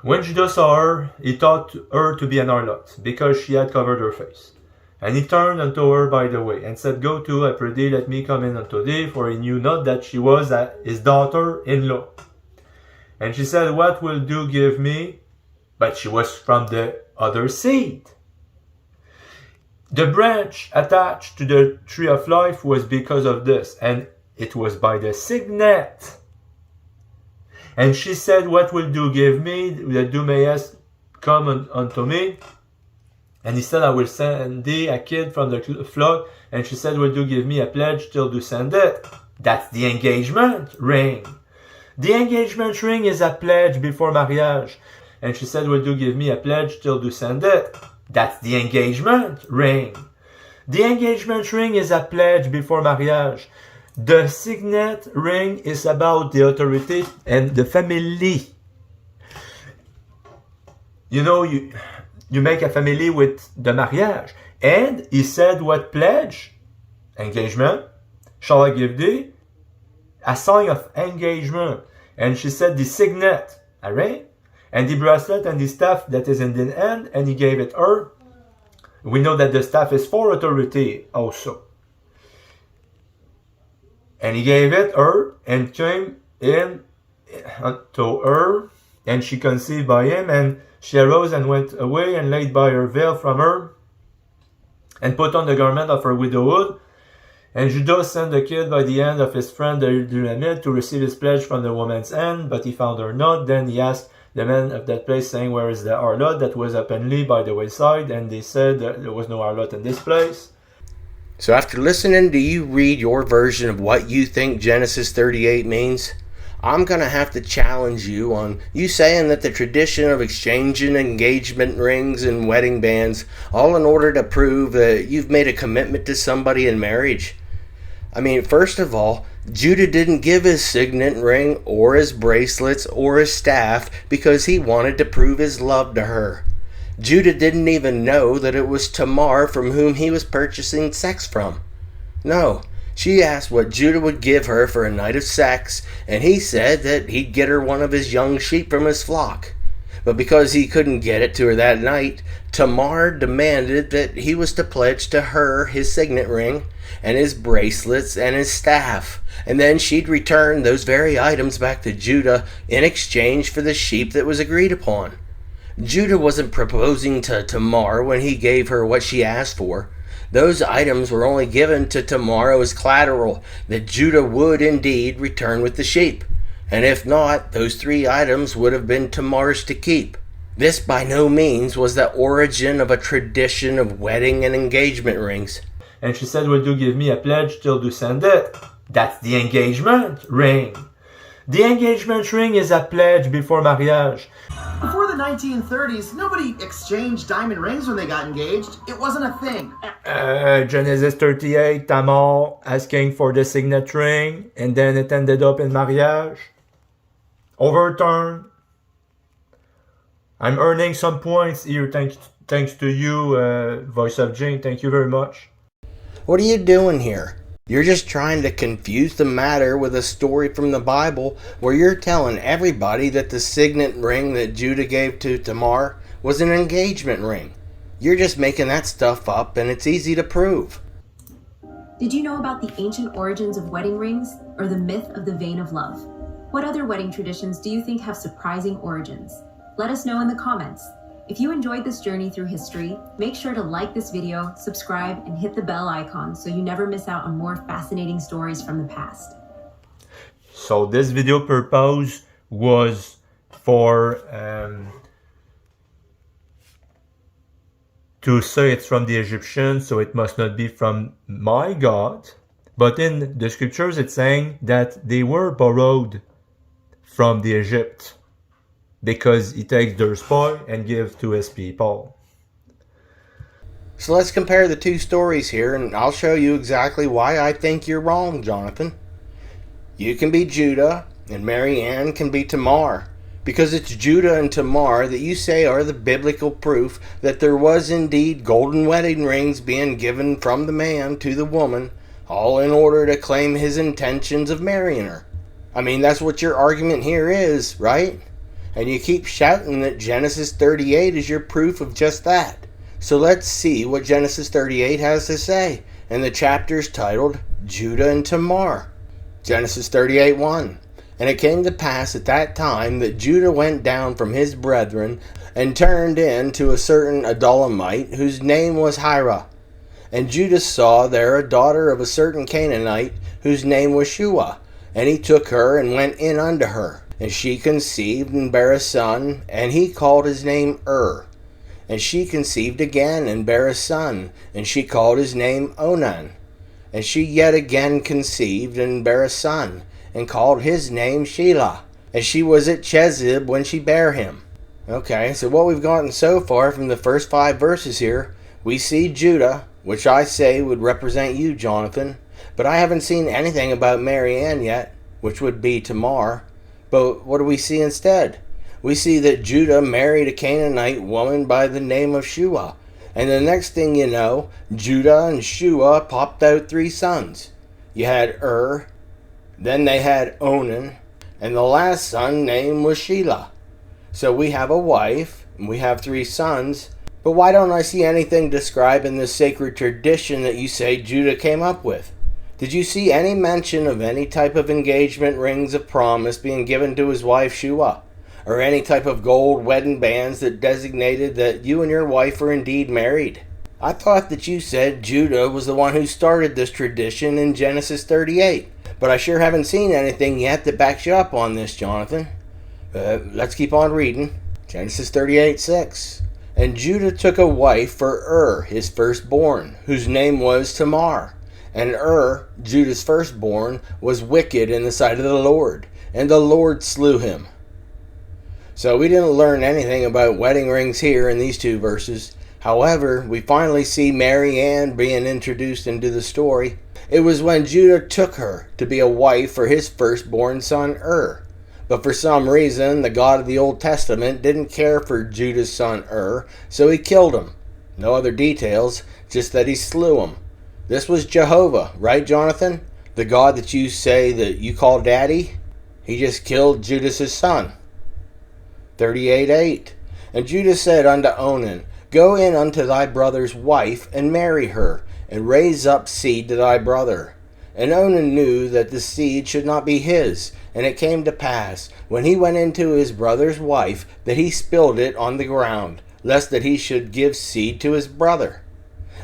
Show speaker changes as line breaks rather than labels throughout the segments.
When Judah saw her, he thought her to be an harlot, because she had covered her face. And he turned unto her by the way, and said, Go to, I pray thee, let me come in unto thee, for he knew not that she was his daughter-in-law. And she said, What will you give me? But she was from the other seed. The branch attached to the tree of life was because of this, and it was by the signet. And she said, What will you give me, that thou mayest come unto me? And he said, I will send thee a kid from the flock. And she said, Will you give me a pledge till you send it? That's the engagement ring. The engagement ring is a pledge before marriage. And she said, Will you give me a pledge till you send it? That's the engagement ring. The engagement ring is a pledge before marriage. The signet ring is about the authority and the family. You know, you make a family with the marriage. And he said, What pledge? Engagement. Shall I give thee? A sign of engagement. And she said, The signet, a ring, and the bracelet and the staff that is in the hand, and he gave it her. We know that the staff is for authority also. And he gave it her, and came in to her, and she conceived by him, and she arose and went away, and laid by her veil from her, and put on the garment of her widowhood. And Judah sent the kid by the hand of his friend the Dulamite to receive his pledge from the woman's hand, but he found her not. Then he asked the men of that place, saying, Where is the harlot that was openly by the wayside? And they said, There was no harlot in this place.
So after listening to you read your version of what you think Genesis 38 means, I'm going to have to challenge you on you saying that the tradition of exchanging engagement rings and wedding bands, all in order to prove that you've made a commitment to somebody in marriage. I mean, first of all, Judah didn't give his signet ring or his bracelets or his staff because he wanted to prove his love to her. Judah didn't even know that it was Tamar from whom he was purchasing sex from. No, she asked what Judah would give her for a night of sex, and he said that he'd get her one of his young sheep from his flock. But because he couldn't get it to her that night, Tamar demanded that he was to pledge to her his signet ring and his bracelets and his staff, and then she'd return those very items back to Judah in exchange for the sheep that was agreed upon. Judah wasn't proposing to Tamar when he gave her what she asked for. Those items were only given to Tamar as collateral that Judah would indeed return with the sheep. And if not, those 3 items would have been Tamar's to keep. This by no means was the origin of a tradition of wedding and engagement rings.
And she said, Will you give me a pledge till you send it? That's the engagement ring. The engagement ring is a pledge before marriage.
Before the 1930s, nobody exchanged diamond rings when they got engaged. It wasn't a thing.
Genesis 38, Tamar asking for the signet ring, and then it ended up in marriage. Overturned. I'm earning some points here thanks to you, Voice of Jane. Thank you very much.
What are you doing here? You're just trying to confuse the matter with a story from the Bible where you're telling everybody that the signet ring that Judah gave to Tamar was an engagement ring. You're just making that stuff up, and it's easy to prove.
Did you know about the ancient origins of wedding rings, or the myth of the vein of love? What other wedding traditions do you think have surprising origins? Let us know in the comments. If you enjoyed this journey through history, make sure to like this video, subscribe, and hit the bell icon so you never miss out on more fascinating stories from the past.
So this video purpose was for to say it's from the Egyptians, so it must not be from my God. But in the scriptures, it's saying that they were borrowed from the Egypt, because he takes their spoil and gives to his people.
So let's compare the 2 stories here, and I'll show you exactly why I think you're wrong, Jonathan. You can be Judah, and Mary Ann can be Tamar, because it's Judah and Tamar that you say are the biblical proof that there was indeed golden wedding rings being given from the man to the woman, all in order to claim his intentions of marrying her. I mean, that's what your argument here is, right? And you keep shouting that Genesis 38 is your proof of just that. So let's see what Genesis 38 has to say. And the chapter is titled Judah and Tamar. Genesis 38:1. And it came to pass at that time that Judah went down from his brethren and turned in to a certain Adullamite whose name was Hirah. And Judah saw there a daughter of a certain Canaanite whose name was Shua. And he took her and went in unto her. And she conceived and bare a son, and he called his name And she conceived again and bare a son, and she called his name Onan. And she yet again conceived and bare a son, and called his name Shelah. And she was at Chezib when she bare him. Okay, so what we've gotten so far from the first 5 verses here, we see Judah, which I say would represent you, Jonathan, but I haven't seen anything about Mary Ann yet, which would be Tamar. But what do we see instead? We see that Judah married a Canaanite woman by the name of Shua. And the next thing you know, Judah and Shua popped out 3 sons. You had then they had Onan, and the last son name was Shelah. So we have a wife, and we have 3 sons. But why don't I see anything describing this sacred tradition that you say Judah came up with? Did you see any mention of any type of engagement rings of promise being given to his wife Shua? Or any type of gold wedding bands that designated that you and your wife are indeed married? I thought that you said Judah was the one who started this tradition in Genesis 38. But I sure haven't seen anything yet that backs you up on this, Jonathan. Let's keep on reading. Genesis 38:6. And Judah took a wife for his firstborn, whose name was Tamar. And Judah's firstborn, was wicked in the sight of the Lord, and the Lord slew him. So we didn't learn anything about wedding rings here in these 2 verses. However, we finally see Mary Ann being introduced into the story. It was when Judah took her to be a wife for his firstborn son But for some reason, the God of the Old Testament didn't care for Judah's son so he killed him. No other details, just that he slew him. This was Jehovah, right, Jonathan? The God that you say that you call daddy? He just killed Judah's son. 38:8. And Judah said unto Onan, Go in unto thy brother's wife, and marry her, and raise up seed to thy brother. And Onan knew that the seed should not be his. And it came to pass, when he went into his brother's wife, that he spilled it on the ground, lest that he should give seed to his brother.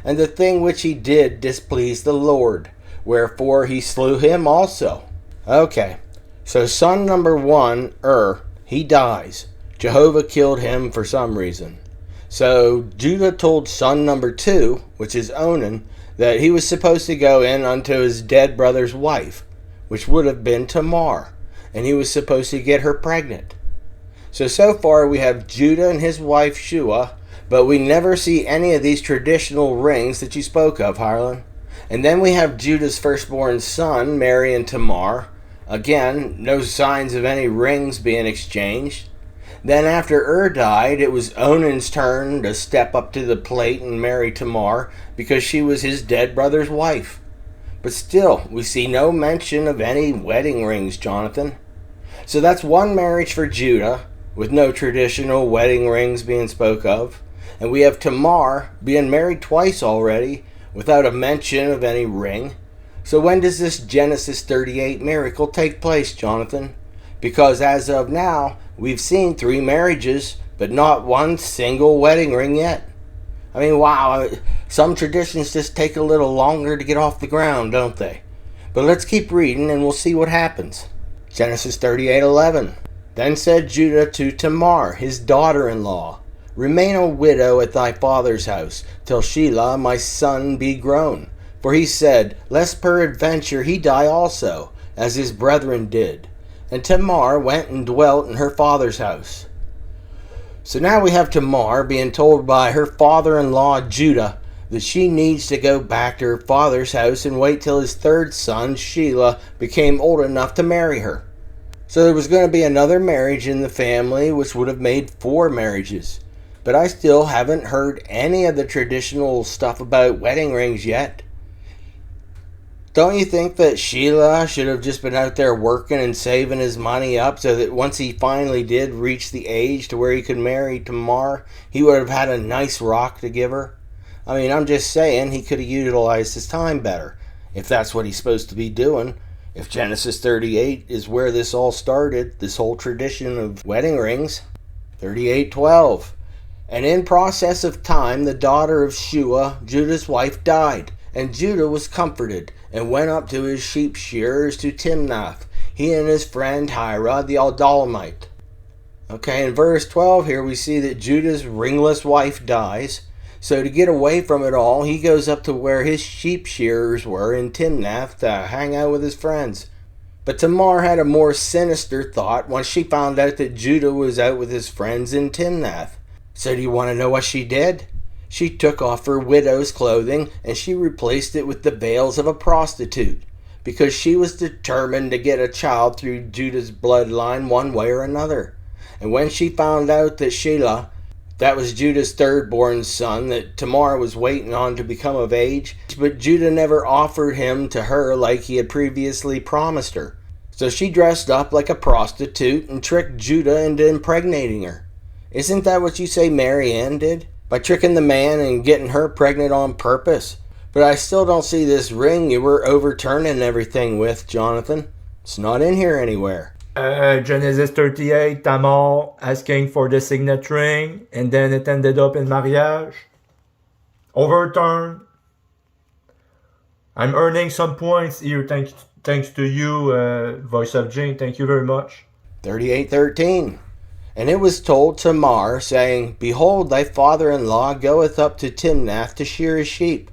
And the thing which he did displeased the Lord, wherefore he slew him also. Okay, so son number 1, he dies. Jehovah killed him for some reason. So Judah told son number 2, which is Onan, that he was supposed to go in unto his dead brother's wife, which would have been Tamar, and he was supposed to get her pregnant. So far we have Judah and his wife Shua, but we never see any of these traditional rings that you spoke of, Harlan. And then we have Judah's firstborn son, Mary and Tamar. Again, no signs of any rings being exchanged. Then after died, it was Onan's turn to step up to the plate and marry Tamar because she was his dead brother's wife. But still, we see no mention of any wedding rings, Jonathan. So that's 1 marriage for Judah, with no traditional wedding rings being spoke of. And we have Tamar being married twice already, without a mention of any ring. So when does this Genesis 38 miracle take place, Jonathan? Because as of now, we've seen 3 marriages, but not 1 single wedding ring yet. I mean, wow, some traditions just take a little longer to get off the ground, don't they? But let's keep reading and we'll see what happens. Genesis 38:11. Then said Judah to Tamar, his daughter-in-law, Remain a widow at thy father's house, till Shelah my son be grown. For he said, Lest peradventure he die also, as his brethren did. And Tamar went and dwelt in her father's house. So now we have Tamar being told by her father-in-law Judah that she needs to go back to her father's house and wait till his 3rd son, Shelah, became old enough to marry her. So there was going to be another marriage in the family, which would have made 4 marriages. But I still haven't heard any of the traditional stuff about wedding rings yet. Don't you think that Sheila should have just been out there working and saving his money up so that once he finally did reach the age to where he could marry Tamar, he would have had a nice rock to give her? I mean, I'm just saying he could have utilized his time better, if that's what he's supposed to be doing. If Genesis 38 is where this all started, this whole tradition of wedding rings. 38:12. And in process of time, the daughter of Shua, Judah's wife, died. And Judah was comforted, and went up to his sheep shearers to Timnath, he and his friend Hira the Adullamite. Okay, in verse 12 here we see that Judah's ringless wife dies. So to get away from it all, he goes up to where his sheep shearers were in Timnath to hang out with his friends. But Tamar had a more sinister thought once she found out that Judah was out with his friends in Timnath. So do you want to know what she did? She took off her widow's clothing and she replaced it with the veils of a prostitute, because she was determined to get a child through Judah's bloodline one way or another. And when she found out that Shelah, that was Judah's third-born son, that Tamar was waiting on to become of age, but Judah never offered him to her like he had previously promised her. So she dressed up like a prostitute and tricked Judah into impregnating her. Isn't that what you say Mary Ann did? By tricking the man and getting her pregnant on purpose. But I still don't see this ring you were overturning everything with, Jonathan. It's not in here anywhere.
Genesis 38, Tamar asking for the signet ring, and then it ended up in marriage. Overturned. I'm earning some points here thanks to you, Voice of Jane. Thank you very much.
38:13. And it was told Tamar, saying, Behold, thy father-in-law goeth up to Timnath to shear his sheep.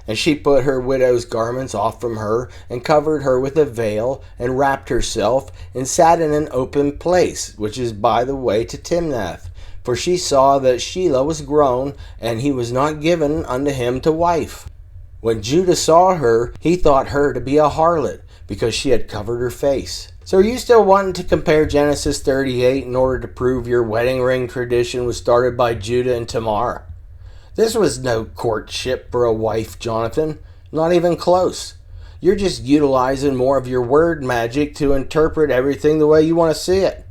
And she put her widow's garments off from her, and covered her with a veil, and wrapped herself, and sat in an open place, which is by the way to Timnath. For she saw that Shelah was grown, and he was not given unto him to wife. When Judah saw her, he thought her to be a harlot, because she had covered her face. So are you still wanting to compare Genesis 38 in order to prove your wedding ring tradition was started by Judah and Tamar? This was no courtship for a wife, Jonathan. Not even close. You're just utilizing more of your word magic to interpret everything the way you want to see it.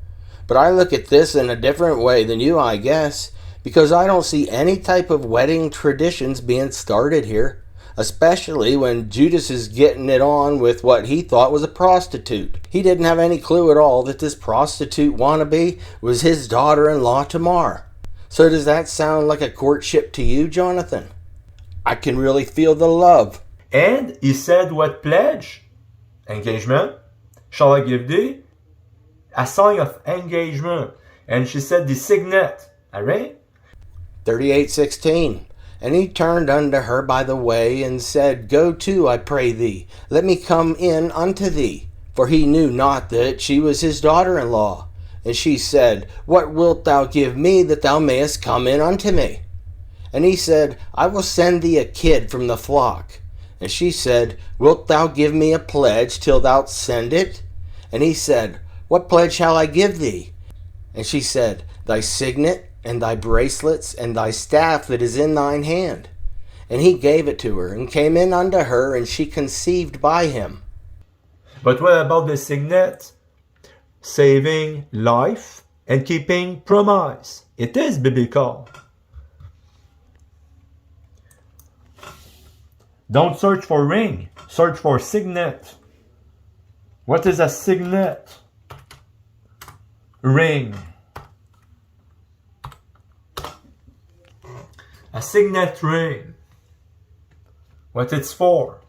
But I look at this in a different way than you, I guess, because I don't see any type of wedding traditions being started here. Especially when Judas is getting it on with what he thought was a prostitute. He didn't have any clue at all that this prostitute wannabe was his daughter-in-law Tamar. So does that sound like a courtship to you, Jonathan? I can really feel the love.
And he said, what pledge? Engagement? Shall I give thee? A sign of engagement. And she said, the signet. A ring?
38:16. And he turned unto her by the way, and said, Go to, I pray thee, let me come in unto thee. For he knew not that she was his daughter-in-law. And she said, What wilt thou give me that thou mayest come in unto me? And he said, I will send thee a kid from the flock. And she said, Wilt thou give me a pledge till thou send it? And he said, What pledge shall I give thee? And she said, Thy signet, and thy bracelets, and thy staff that is in thine hand. And he gave it to her, and came in unto her, and she conceived by him.
But what about the signet? Saving life and keeping promise. It is biblical. Don't search for ring, search for signet. What is a signet? Ring. A signet ring. What it's for?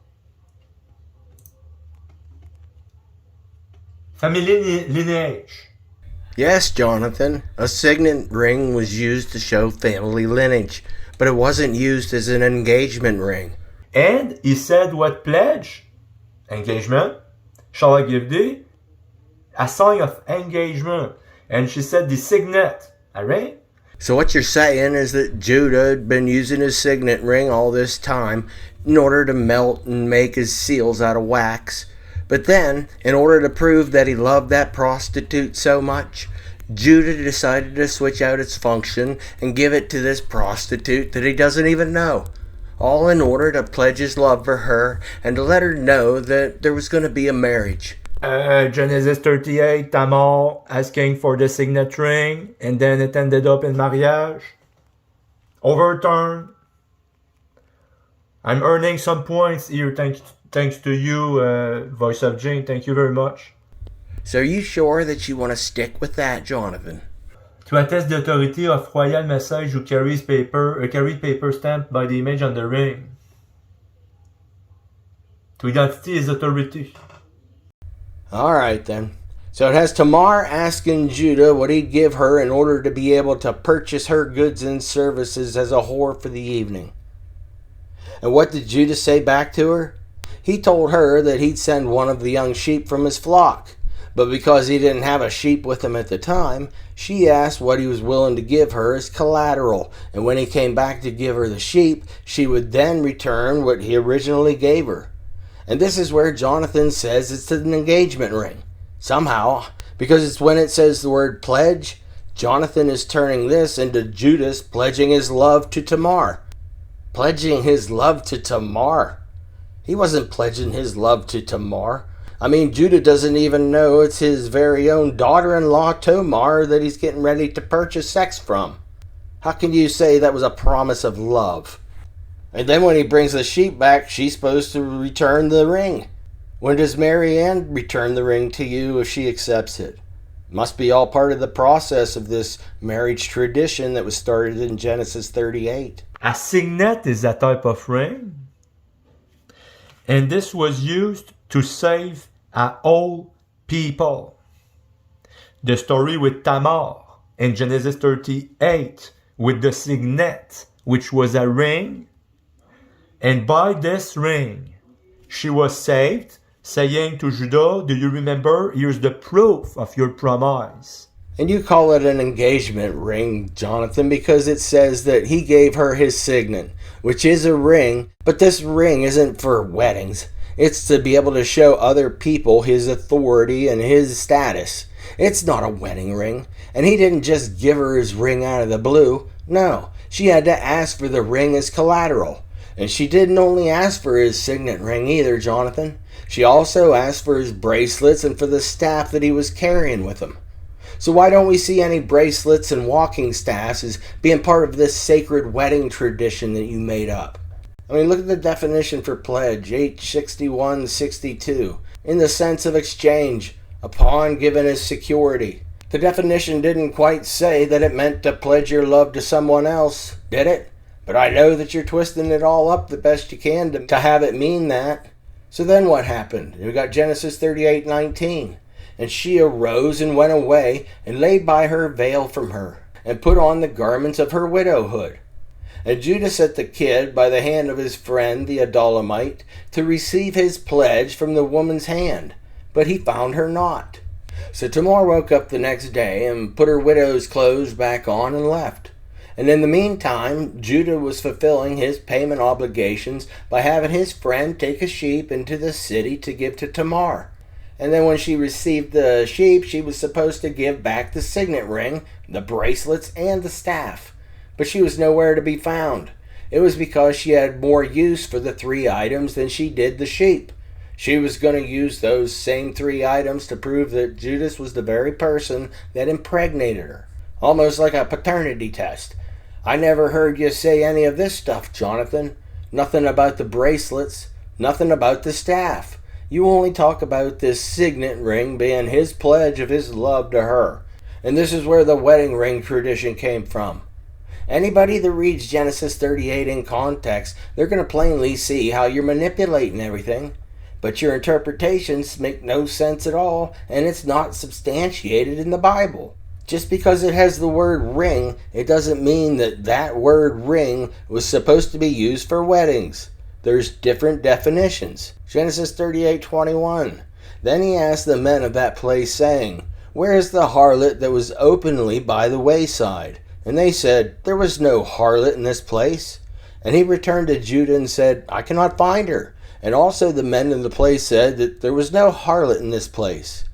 Family lineage.
Yes, Jonathan, a signet ring was used to show family lineage, but it wasn't used as an engagement ring.
And he said, what pledge? Engagement. Shall I give thee? A sign of engagement. And she said, the signet. A ring?
So what you're saying is that Judah had been using his signet ring all this time in order to melt and make his seals out of wax. But then, in order to prove that he loved that prostitute so much, Judah decided to switch out its function and give it to this prostitute that he doesn't even know. all in order to pledge his love for her and to let her know that there was going to be a marriage.
Genesis 38, Tamar asking for the signet ring, and then it ended up in marriage. Overturned. I'm earning some points here thanks to you, Voice of Jane. Thank you very much.
So are you sure that you want to stick with that, Jonathan?
To attest the authority of royal message who carries paper stamped by the image on the ring. To identity is authority.
Alright then. So it has Tamar asking Judah what he'd give her in order to be able to purchase her goods and services as a whore for the evening. And what did Judah say back to her? He told her that he'd send one of the young sheep from his flock. But because he didn't have a sheep with him at the time, she asked what he was willing to give her as collateral. And when he came back to give her the sheep, she would then return what he originally gave her. And this is where Jonathan says it's an engagement ring. Somehow, because it's when it says the word pledge, Jonathan is turning this into Judas pledging his love to Tamar. Pledging his love to Tamar? He wasn't pledging his love to Tamar. I mean, Judah doesn't even know it's his very own daughter-in-law Tamar that he's getting ready to purchase sex from. How can you say that was a promise of love? And then when he brings the sheep back, she's supposed to return the ring. When does Mary Ann return the ring to you if she accepts it? Must be all part of the process of this marriage tradition that was started in Genesis 38.
A signet is a type of ring. And this was used to save a whole people. The story with Tamar in Genesis 38 with the signet, which was a ring. And by this ring, she was saved, saying to Judah, do you remember? Here's the proof of your promise.
And you call it an engagement ring, Jonathan, because it says that he gave her his signet, which is a ring, but this ring isn't for weddings. It's to be able to show other people his authority and his status. It's not a wedding ring, and he didn't just give her his ring out of the blue. No, she had to ask for the ring as collateral. And she didn't only ask for his signet ring either, Jonathan. She also asked for his bracelets and for the staff that he was carrying with him. So why don't we see any bracelets and walking staffs as being part of this sacred wedding tradition that you made up? I mean, look at the definition for pledge, H6162. In the sense of exchange, upon given as security. The definition didn't quite say that it meant to pledge your love to someone else, did it? But I know that you're twisting it all up the best you can to have it mean that. So then what happened? We got Genesis 38:19. And she arose and went away, and laid by her veil from her, and put on the garments of her widowhood. And Judah set the kid by the hand of his friend the Adullamite to receive his pledge from the woman's hand, but he found her not. So Tamar woke up the next day and put her widow's clothes back on and left. And in the meantime, Judah was fulfilling his payment obligations by having his friend take a sheep into the city to give to Tamar. And then when she received the sheep, she was supposed to give back the signet ring, the bracelets, and the staff. But she was nowhere to be found. It was because she had more use for the 3 items than she did the sheep. She was going to use those same 3 items to prove that Judas was the very person that impregnated her. Almost like a paternity test. I never heard you say any of this stuff, Jonathan. Nothing about the bracelets. Nothing about the staff. You only talk about this signet ring being his pledge of his love to her. And this is where the wedding ring tradition came from. Anybody that reads Genesis 38 in context, they're going to plainly see how you're manipulating everything. But your interpretations make no sense at all, and it's not substantiated in the Bible. Just because it has the word ring, it doesn't mean that that word ring was supposed to be used for weddings. There's different definitions. Genesis 38:21. Then he asked the men of that place, saying, Where is the harlot that was openly by the wayside? And they said, There was no harlot in this place. And he returned to Judah and said, I cannot find her. And also the men in the place said that there was no harlot in this place.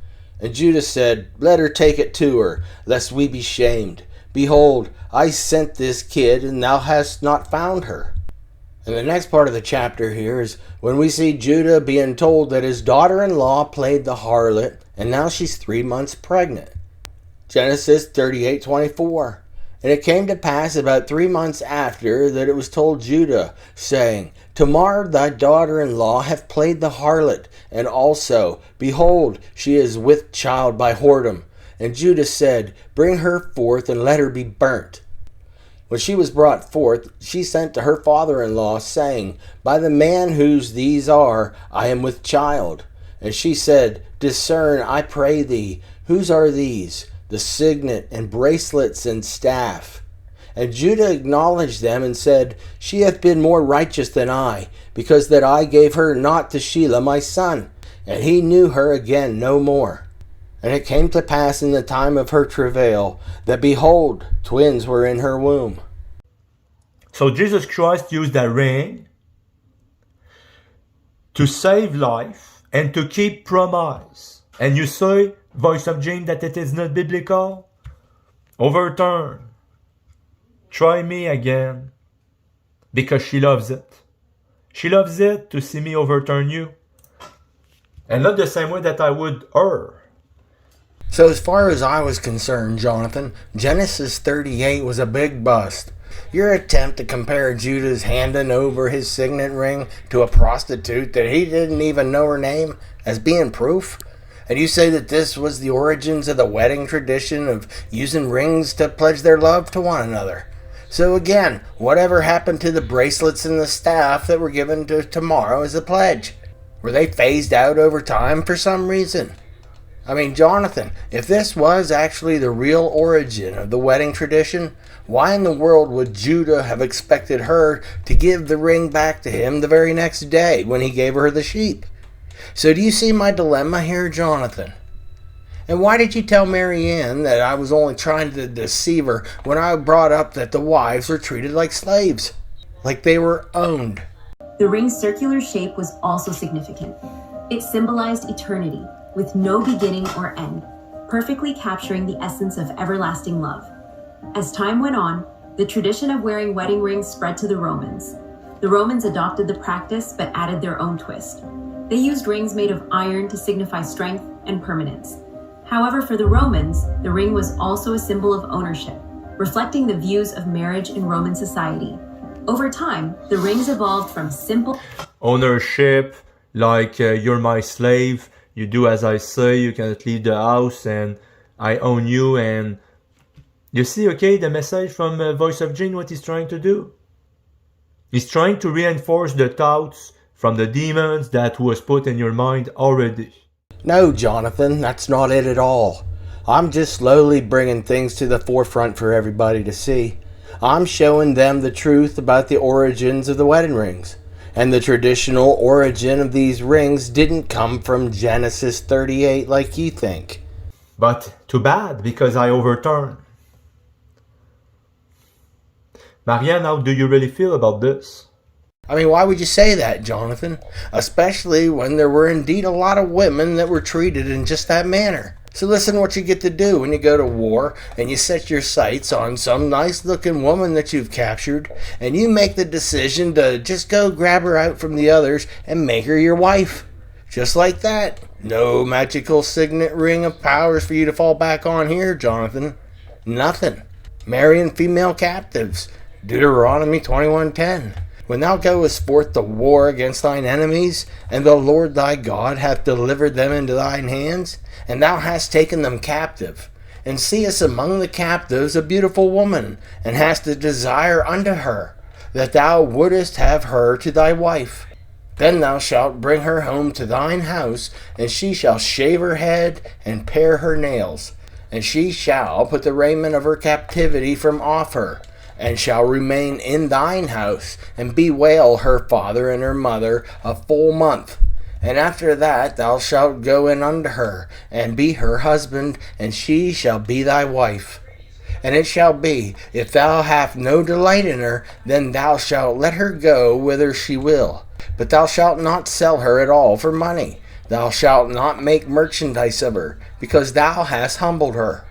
And Judah said, Let her take it to her, lest we be shamed. Behold, I sent this kid, and thou hast not found her. And the next part of the chapter here is when we see Judah being told that his daughter-in-law played the harlot, and now she's 3 months pregnant. Genesis 38:24. And it came to pass about 3 months after that it was told Judah, saying, Tamar thy daughter-in-law hath played the harlot, and also, behold, she is with child by whoredom. And Judah said, Bring her forth, and let her be burnt. When she was brought forth, she sent to her father-in-law, saying, By the man whose these are, I am with child. And she said, Discern, I pray thee, whose are these? The signet and bracelets and staff. And Judah acknowledged them and said, She hath been more righteous than I, because that I gave her not to Shelah my son. And he knew her again no more. And it came to pass in the time of her travail, that behold, twins were in her womb.
So Jesus Christ used that ring to save life and to keep promise. And you say, voice of James, that it is not biblical? Overturn. Try me again. Because she loves it. She loves it to see me overturn you. And not the same way that I would her.
So as far as I was concerned, Jonathan, Genesis 38 was a big bust. Your attempt to compare Judah's handing over his signet ring to a prostitute that he didn't even know her name as being proof? And you say that this was the origins of the wedding tradition of using rings to pledge their love to one another. So again, whatever happened to the bracelets and the staff that were given to Tamar as a pledge? Were they phased out over time for some reason? I mean, Jonathan, if this was actually the real origin of the wedding tradition, why in the world would Judah have expected her to give the ring back to him the very next day when he gave her the sheep? So do you see my dilemma here, Jonathan? And why did you tell Mary Ann that I was only trying to deceive her when I brought up that the wives were treated like slaves? Like they were owned?
The ring's circular shape was also significant. It symbolized eternity, with no beginning or end, perfectly capturing the essence of everlasting love. As time went on, the tradition of wearing wedding rings spread to the Romans. The Romans adopted the practice but added their own twist. They used rings made of iron to signify strength and permanence. However, for the Romans, the ring was also a symbol of ownership, reflecting the views of marriage in Roman society. Over time, the rings evolved from simple
ownership, like you're my slave, you do as I say, you cannot leave the house, and I own you. And you see, okay, the message from Voice of Jane, what he's trying to do? He's trying to reinforce the thoughts from the demons that was put in your mind already.
No, Jonathan, that's not it at all. I'm just slowly bringing things to the forefront for everybody to see. I'm showing them the truth about the origins of the wedding rings. And the traditional origin of these rings didn't come from Genesis 38 like you think.
But too bad, because I overturned. Marianne, how do you really feel about this?
I mean, why would you say that, Jonathan? Especially when there were indeed a lot of women that were treated in just that manner. So listen what you get to do when you go to war and you set your sights on some nice looking woman that you've captured, and you make the decision to just go grab her out from the others and make her your wife. Just like that. No magical signet ring of powers for you to fall back on here, Jonathan. Nothing. Marrying female captives. Deuteronomy 21:10. When thou goest forth to war against thine enemies, and the Lord thy God hath delivered them into thine hands, and thou hast taken them captive, and seest among the captives a beautiful woman, and hast a desire unto her, that thou wouldest have her to thy wife, then thou shalt bring her home to thine house, and she shall shave her head, and pare her nails, and she shall put the raiment of her captivity from off her, and shall remain in thine house, and bewail her father and her mother a full month. And after that thou shalt go in unto her, and be her husband, and she shall be thy wife. And it shall be, if thou hast no delight in her, then thou shalt let her go whither she will. But thou shalt not sell her at all for money. Thou shalt not make merchandise of her, because thou hast humbled her.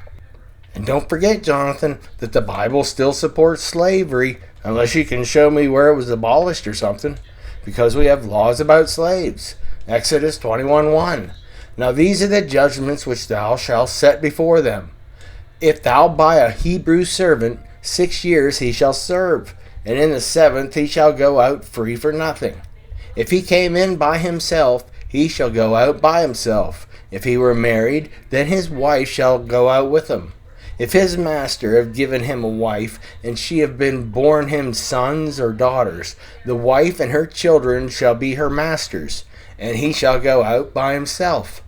And don't forget, Jonathan, that the Bible still supports slavery unless you can show me where it was abolished or something, because we have laws about slaves. Exodus 21:1. Now these are the judgments which thou shalt set before them. If thou buy a Hebrew servant, 6 years he shall serve, and in the 7th he shall go out free for nothing. If he came in by himself, he shall go out by himself. If he were married, then his wife shall go out with him. If his master have given him a wife, and she have been born him sons or daughters, the wife and her children shall be her master's, and he shall go out by himself.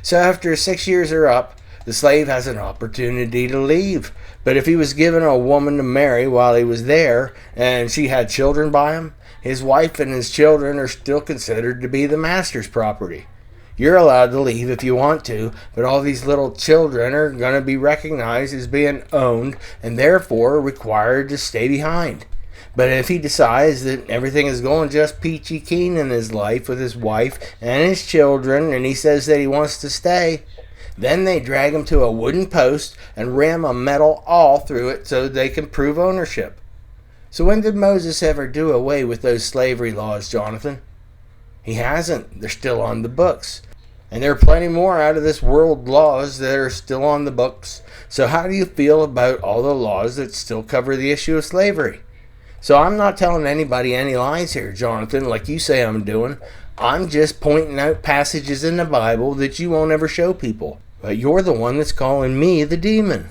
So after 6 years are up, the slave has an opportunity to leave. But if he was given a woman to marry while he was there, and she had children by him, his wife and his children are still considered to be the master's property. You're allowed to leave if you want to, but all these little children are going to be recognized as being owned and therefore required to stay behind. But if he decides that everything is going just peachy keen in his life with his wife and his children, and he says that he wants to stay, then they drag him to a wooden post and ram a metal awl through it so they can prove ownership. So when did Moses ever do away with those slavery laws, Jonathan? He hasn't. They're still on the books. And there are plenty more out of this world laws that are still on the books. So how do you feel about all the laws that still cover the issue of slavery? So I'm not telling anybody any lies here, Jonathan, like you say I'm doing. I'm just pointing out passages in the Bible that you won't ever show people. But you're the one that's calling me the demon.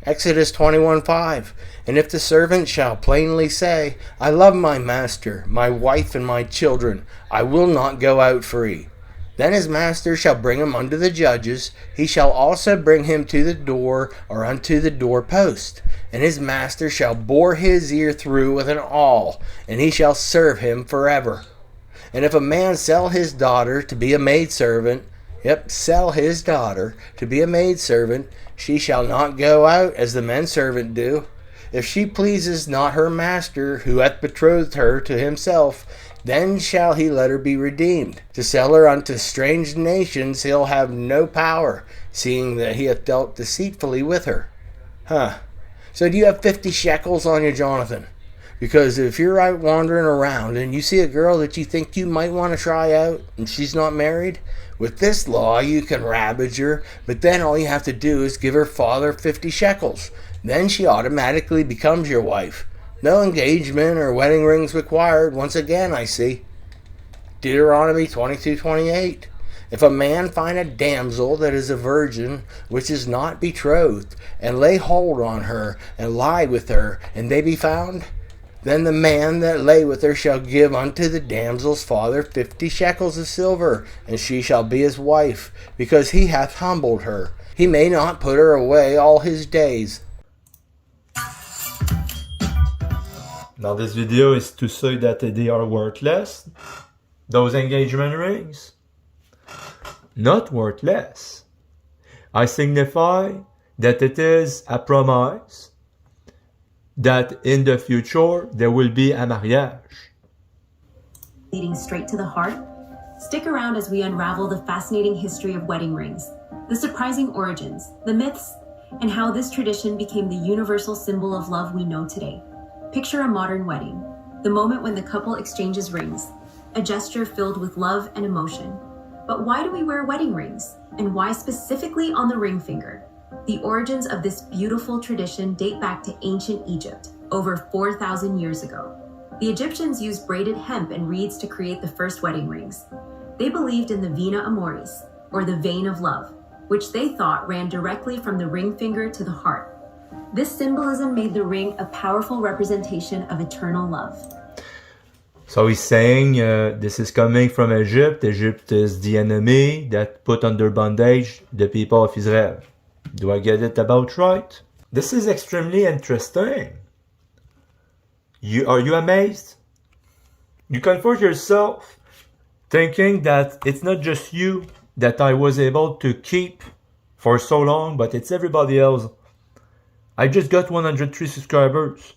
Exodus 21:5. And if the servant shall plainly say, I love my master, my wife, and my children, I will not go out free. Then his master shall bring him unto the judges. He shall also bring him to the door or unto the doorpost. And his master shall bore his ear through with an awl, and he shall serve him forever. And if a man sell his daughter to be a maidservant, sell his daughter to be a maidservant, she shall not go out as the menservant do. If she pleases not her master, who hath betrothed her to himself, then shall he let her be redeemed. To sell her unto strange nations he'll have no power, seeing that he hath dealt deceitfully with her. So do you have 50 shekels on you, Jonathan? Because if you're out wandering around and you see a girl that you think you might want to try out and she's not married, with this law you can ravage her, but then all you have to do is give her father 50 shekels. Then she automatically becomes your wife. No engagement or wedding rings required, once again, I see. Deuteronomy 22:28. If a man find a damsel that is a virgin, which is not betrothed, and lay hold on her, and lie with her, and they be found, then the man that lay with her shall give unto the damsel's father 50 shekels of silver, and she shall be his wife, because he hath humbled her. He may not put her away all his days.
Now this video is to say that they are worthless. Those engagement rings. Not worthless. I signify that it is a promise that in the future there will be a mariage.
Leading straight to the heart? Stick around as we unravel the fascinating history of wedding rings, the surprising origins, the myths, and how this tradition became the universal symbol of love we know today. Picture a modern wedding, the moment when the couple exchanges rings, a gesture filled with love and emotion. But why do we wear wedding rings? And why specifically on the ring finger? The origins of this beautiful tradition date back to ancient Egypt, over 4,000 years ago. The Egyptians used braided hemp and reeds to create the first wedding rings. They believed in the vena amoris, or the vein of love, which they thought ran directly from the ring finger to the heart. This symbolism made the ring a powerful representation of eternal love.
So he's saying this is coming from Egypt. Egypt is the enemy that put under bondage the people of Israel. Do I get it about right? This is extremely interesting. Are you amazed? You comfort yourself thinking that it's not just you that I was able to keep for so long, but it's everybody else. I just got 103 subscribers.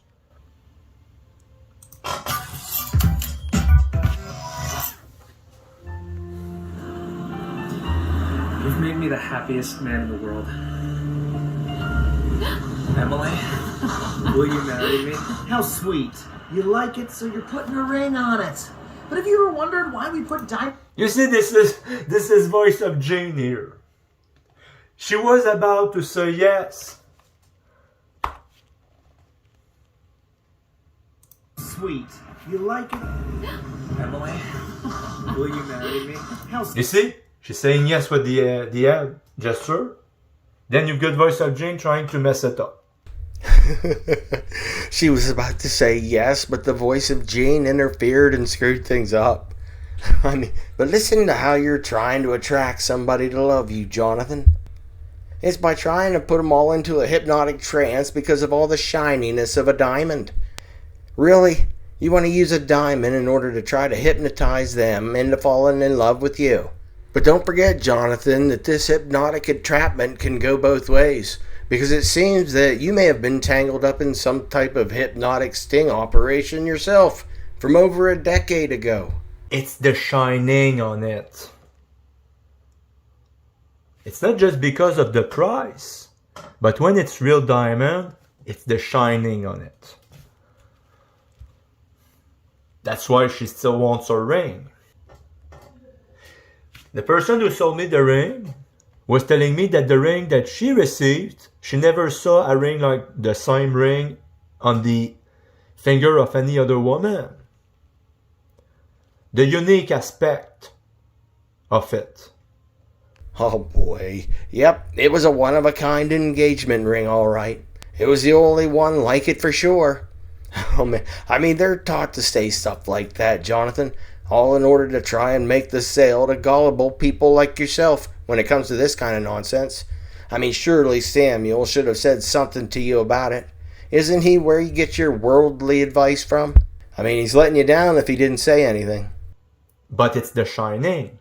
You've made me the happiest man in the world. Emily?
Will you marry me? How sweet. You like it, so you're putting a ring on it. But have you ever wondered why we put diamonds?
You see, this is voice of Jane here. She was about to say yes.
Sweet. You like it? Emily, will you marry me? How
You see, she's saying yes with the head gesture. Then you've got voice of Jane trying to mess it up.
She was about to say yes, but the voice of Jane interfered and screwed things up. I mean, but listen to how you're trying to attract somebody to love you, Jonathan. It's by trying to put them all into a hypnotic trance because of all the shininess of a diamond. Really? You want to use a diamond in order to try to hypnotize them into falling in love with you. But don't forget, Jonathan, that this hypnotic entrapment can go both ways, because it seems that you may have been tangled up in some type of hypnotic sting operation yourself from over a decade ago.
It's the shining on it. It's not just because of the price, but when it's real diamond, it's the shining on it. That's why she still wants her ring. The person who sold me the ring was telling me that the ring that she received, she never saw a ring like the same ring on the finger of any other woman. The unique aspect of it.
Oh boy. Yep, it was a one-of-a-kind engagement ring, all right. It was the only one like it for sure. Oh man, I mean, they're taught to say stuff like that, Jonathan, all in order to try and make the sale to gullible people like yourself when it comes to this kind of nonsense. I mean, surely Samuel should have said something to you about it. Isn't he where you get your worldly advice from? I mean, he's letting you down if he didn't say anything.
But it's the shining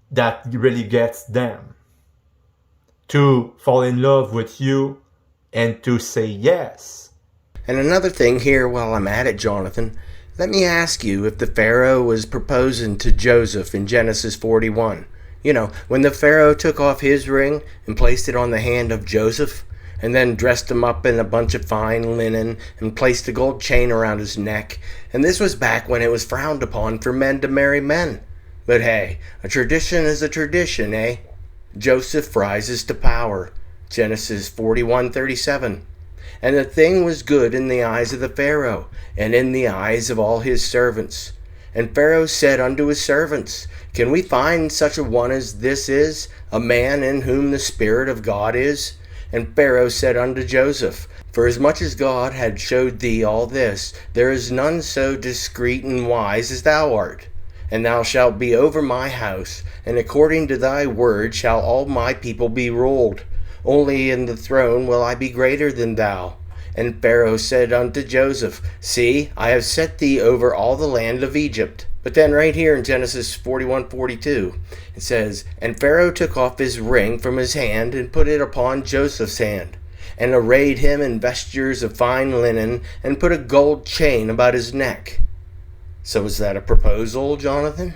that really gets them to fall in love with you and to say yes.
And another thing here while I'm at it, Jonathan, let me ask you if the Pharaoh was proposing to Joseph in Genesis 41. You know, when the Pharaoh took off his ring and placed it on the hand of Joseph, and then dressed him up in a bunch of fine linen and placed a gold chain around his neck. And this was back when it was frowned upon for men to marry men. But hey, a tradition is a tradition, eh? Joseph rises to power. Genesis 41:37. And the thing was good in the eyes of the Pharaoh, and in the eyes of all his servants. And Pharaoh said unto his servants, Can we find such a one as this is, a man in whom the Spirit of God is? And Pharaoh said unto Joseph, Forasmuch as God had showed thee all this, there is none so discreet and wise as thou art. And thou shalt be over my house, and according to thy word shall all my people be ruled. Only in the throne will I be greater than thou. And Pharaoh said unto Joseph, See, I have set thee over all the land of Egypt. But then right here in Genesis 41:42, it says, And Pharaoh took off his ring from his hand and put it upon Joseph's hand, and arrayed him in vestures of fine linen, and put a gold chain about his neck. So is that a proposal, Jonathan?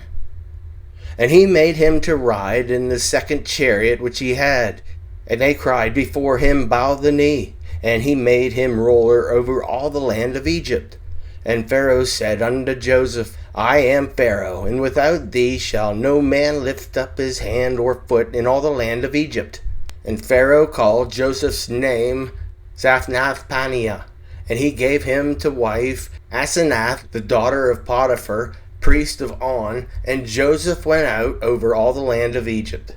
And he made him to ride in the second chariot which he had. And they cried before him, Bow the knee. And he made him ruler over all the land of Egypt. And Pharaoh said unto Joseph, I am Pharaoh, and without thee shall no man lift up his hand or foot in all the land of Egypt. And Pharaoh called Joseph's name Zaphnath-Paneah, and he gave him to wife Asenath, the daughter of Potiphar, priest of On, and Joseph went out over all the land of Egypt.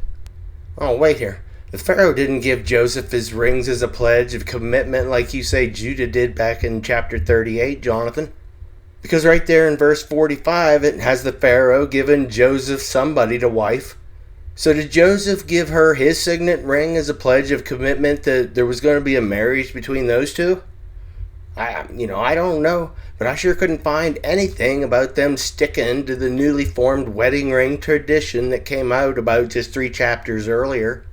Oh, wait here. The Pharaoh didn't give Joseph his rings as a pledge of commitment like you say Judah did back in chapter 38, Jonathan. Because right there in verse 45, it has the Pharaoh giving Joseph somebody to wife. So did Joseph give her his signet ring as a pledge of commitment that there was going to be a marriage between those two? I don't know, but I sure couldn't find anything about them sticking to the newly formed wedding ring tradition that came out about just 3 chapters earlier.